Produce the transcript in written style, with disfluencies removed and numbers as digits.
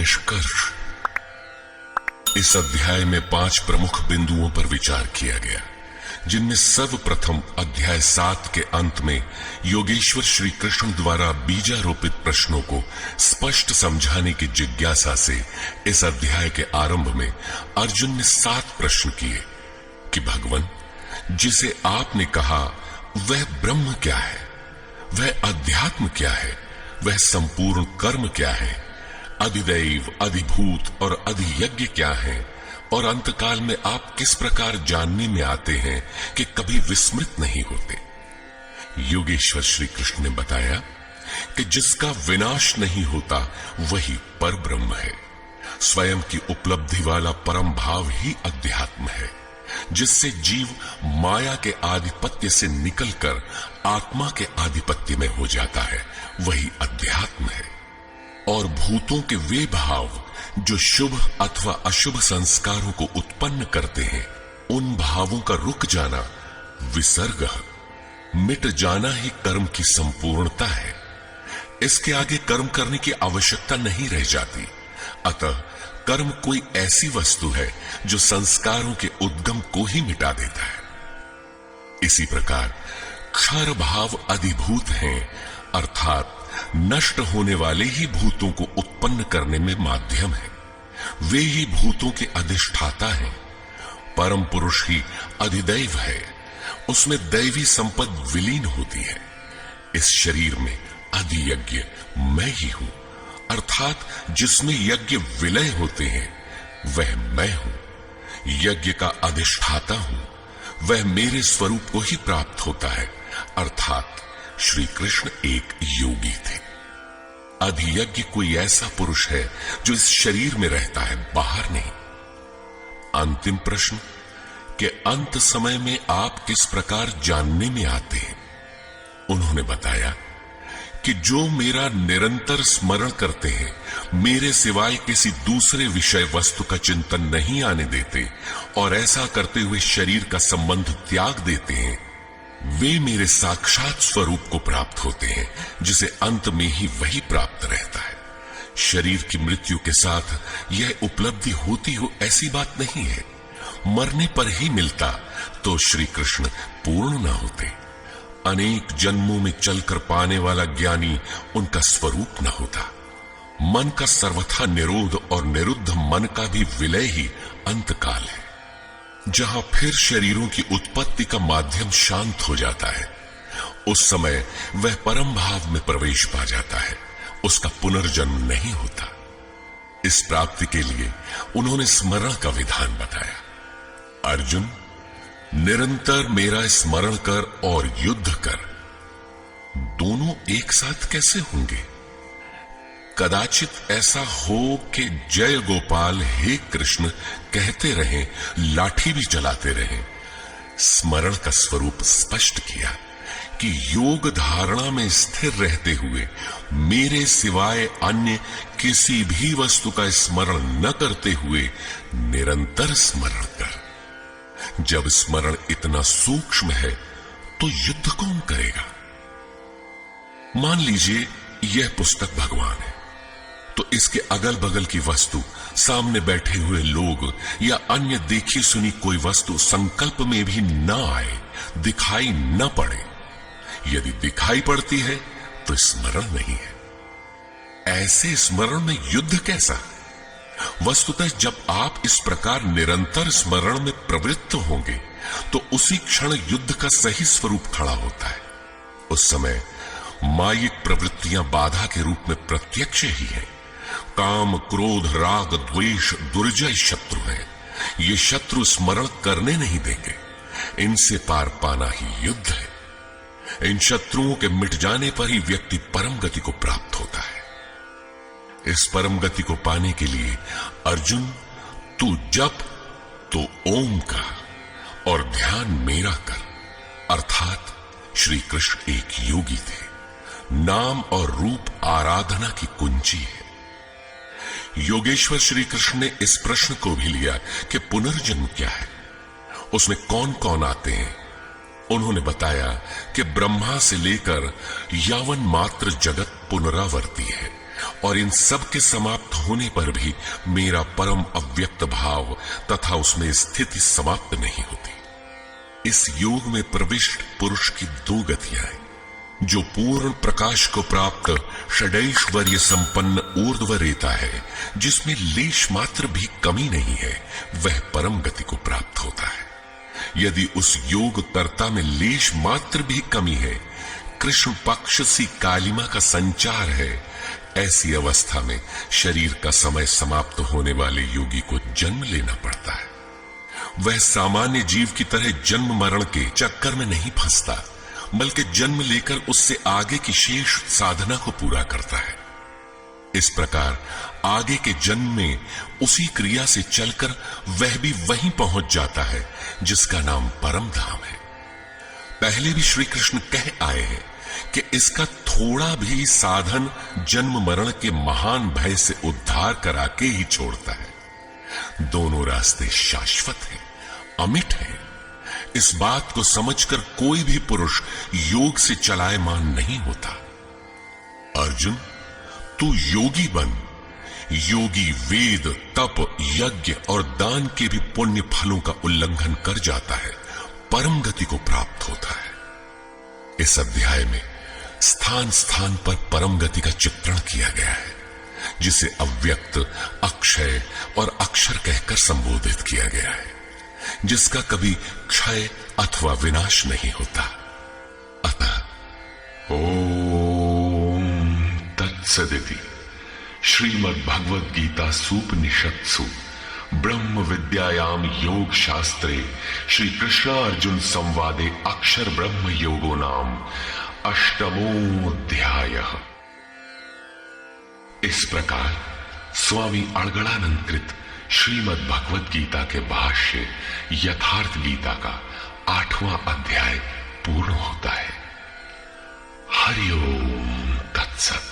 निष्कर्ष। इस अध्याय में 5 प्रमुख बिंदुओं पर विचार किया गया, जिनमें सर्वप्रथम अध्याय 7 के अंत में योगेश्वर श्री कृष्ण द्वारा बीजारोपित प्रश्नों को स्पष्ट समझाने की जिज्ञासा से इस अध्याय के आरंभ में अर्जुन ने 7 प्रश्न किए कि भगवान, जिसे आपने कहा वह ब्रह्म क्या है, वह अध्यात्म क्या है, वह संपूर्ण कर्म क्या है, अधिदैव, अधिभूत और अधियज्ञ क्या है, और अंतकाल में आप किस प्रकार जानने में आते हैं कि कभी विस्मृत नहीं होते। योगेश्वर श्री कृष्ण ने बताया कि जिसका विनाश नहीं होता वही पर ब्रह्म है। स्वयं की उपलब्धि वाला परम भाव ही अध्यात्म है, जिससे जीव माया के आधिपत्य से निकलकर आत्मा के आधिपत्य में हो जाता है, वही अध्यात्म है। और भूतों के वे भाव जो शुभ अथवा अशुभ संस्कारों को उत्पन्न करते हैं, उन भावों का रुक जाना, विसर्ग, मिट जाना ही कर्म की संपूर्णता है। इसके आगे कर्म करने की आवश्यकता नहीं रह जाती। अतः कर्म कोई ऐसी वस्तु है जो संस्कारों के उद्गम को ही मिटा देता है। इसी प्रकार क्षर भाव अधिभूत हैं, अर्थात नष्ट होने वाले ही भूतों को उत्पन्न करने में माध्यम है। वे ही भूतों के अधिष्ठाता हैं। परम पुरुष ही अधिदैव है, उसमें दैवी संपद विलीन होती है। इस शरीर में अधियज्ञ मैं ही हूं, अर्थात जिसमें यज्ञ विलय होते हैं वह मैं हूं। यज्ञ का अधिष्ठाता हूं, वह मेरे स्वरूप को ही प्राप्त होता है, अर्थात श्री कृष्ण एक योगी थे। अधियज्ञ कोई ऐसा पुरुष है जो इस शरीर में रहता है, बाहर नहीं। अंतिम प्रश्न कि अंत समय में आप किस प्रकार जानने में आते हैं। उन्होंने बताया कि जो मेरा निरंतर स्मरण करते हैं, मेरे सिवाय किसी दूसरे विषय वस्तु का चिंतन नहीं आने देते और ऐसा करते हुए शरीर का संबंध त्याग देते हैं, वे मेरे साक्षात स्वरूप को प्राप्त होते हैं, जिसे अंत में ही वही प्राप्त रहता है। शरीर की मृत्यु के साथ यह उपलब्धि होती हो ऐसी बात नहीं है। मरने पर ही मिलता तो श्री कृष्ण पूर्ण न होते। अनेक जन्मों में चलकर पाने वाला ज्ञानी उनका स्वरूप न होता। मन का सर्वथा निरोध और निरुद्ध मन का भी विलय ही अंतकाल है, जहां फिर शरीरों की उत्पत्ति का माध्यम शांत हो जाता है। उस समय वह परम भाव में प्रवेश पा जाता है, उसका पुनर्जन्म नहीं होता। इस प्राप्ति के लिए उन्होंने स्मरण का विधान बताया। अर्जुन, निरंतर मेरा स्मरण कर और युद्ध कर, दोनों एक साथ कैसे होंगे? कदाचित ऐसा हो कि जय गोपाल हे कृष्ण कहते रहें, लाठी भी चलाते रहें। स्मरण का स्वरूप स्पष्ट किया कि योग धारणा में स्थिर रहते हुए मेरे सिवाय अन्य किसी भी वस्तु का स्मरण न करते हुए निरंतर स्मरण कर। जब स्मरण इतना सूक्ष्म है तो युद्ध कौन करेगा? मान लीजिए यह पुस्तक भगवान है, तो इसके अगल बगल की वस्तु, सामने बैठे हुए लोग या अन्य देखी सुनी कोई वस्तु संकल्प में भी न आए, दिखाई न पड़े। यदि दिखाई पड़ती है तो स्मरण नहीं है। ऐसे स्मरण में युद्ध कैसा? वस्तुतः जब आप इस प्रकार निरंतर स्मरण में प्रवृत्त होंगे तो उसी क्षण युद्ध का सही स्वरूप खड़ा होता है। उस समय मायिक प्रवृत्तियां बाधा के रूप में प्रत्यक्ष ही है। काम, क्रोध, राग, द्वेष दुर्जय शत्रु हैं। ये शत्रु स्मरण करने नहीं देंगे। इनसे पार पाना ही युद्ध है। इन शत्रुओं के मिट जाने पर ही व्यक्ति परम गति को प्राप्त होता है। इस परम गति को पाने के लिए अर्जुन, तू जप तो ओम का और ध्यान मेरा कर, अर्थात श्री कृष्ण एक योगी थे। नाम और रूप आराधना की कुंजी है। योगेश्वर श्री कृष्ण ने इस प्रश्न को भी लिया कि पुनर्जन्म क्या है, उसमें कौन कौन आते हैं। उन्होंने बताया कि ब्रह्मा से लेकर यावन मात्र जगत पुनरावर्ती है, और इन सब के समाप्त होने पर भी मेरा परम अव्यक्त भाव तथा उसमें स्थिति समाप्त नहीं होती। इस योग में प्रविष्ट पुरुष की दो गतियां हैं। जो पूर्ण प्रकाश को प्राप्त षडैश्वर्य संपन्न ऊर्ध्व रेता है, जिसमें लेश मात्र भी कमी नहीं है, वह परम गति को प्राप्त होता है। यदि उस योग कर्ता में लेश मात्र भी कमी है, कृष्ण पक्ष सी कालिमा का संचार है, ऐसी अवस्था में शरीर का समय समाप्त होने वाले योगी को जन्म लेना पड़ता है। वह सामान्य जीव की तरह जन्म मरण के चक्कर में नहीं फंसता, बल्कि जन्म लेकर उससे आगे की शेष साधना को पूरा करता है। इस प्रकार आगे के जन्म में उसी क्रिया से चलकर वह भी वहीं पहुंच जाता है जिसका नाम परम धाम है। पहले भी श्री कृष्ण कह आए हैं कि इसका थोड़ा भी साधन जन्म मरण के महान भय से उद्धार करा के ही छोड़ता है। दोनों रास्ते शाश्वत हैं, अमिट हैं। इस बात को समझकर कोई भी पुरुष योग से चलायमान नहीं होता। अर्जुन, तू योगी बन। योगी वेद, तप, यज्ञ और दान के भी पुण्य फलों का उल्लंघन कर जाता है, परम गति को प्राप्त होता है। इस अध्याय में स्थान स्थान पर परम गति का चित्रण किया गया है, जिसे अव्यक्त, अक्षय और अक्षर कहकर संबोधित किया गया है, जिसका कभी क्षय अथवा विनाश नहीं होता। अतः ओम तत्सदिति श्रीमद् भगवद गीता सूपनिषत्सु ब्रह्म विद्यायाम योग शास्त्रे श्री कृष्ण अर्जुन संवादे अक्षर ब्रह्म योगो नाम अष्टमोऽध्यायः। इस प्रकार स्वामी अड़गड़ानंकृत श्रीमद् भगवद गीता के भाष्य यथार्थ गीता का 8वां अध्याय पूर्ण होता है। हरि ओम तत्सत।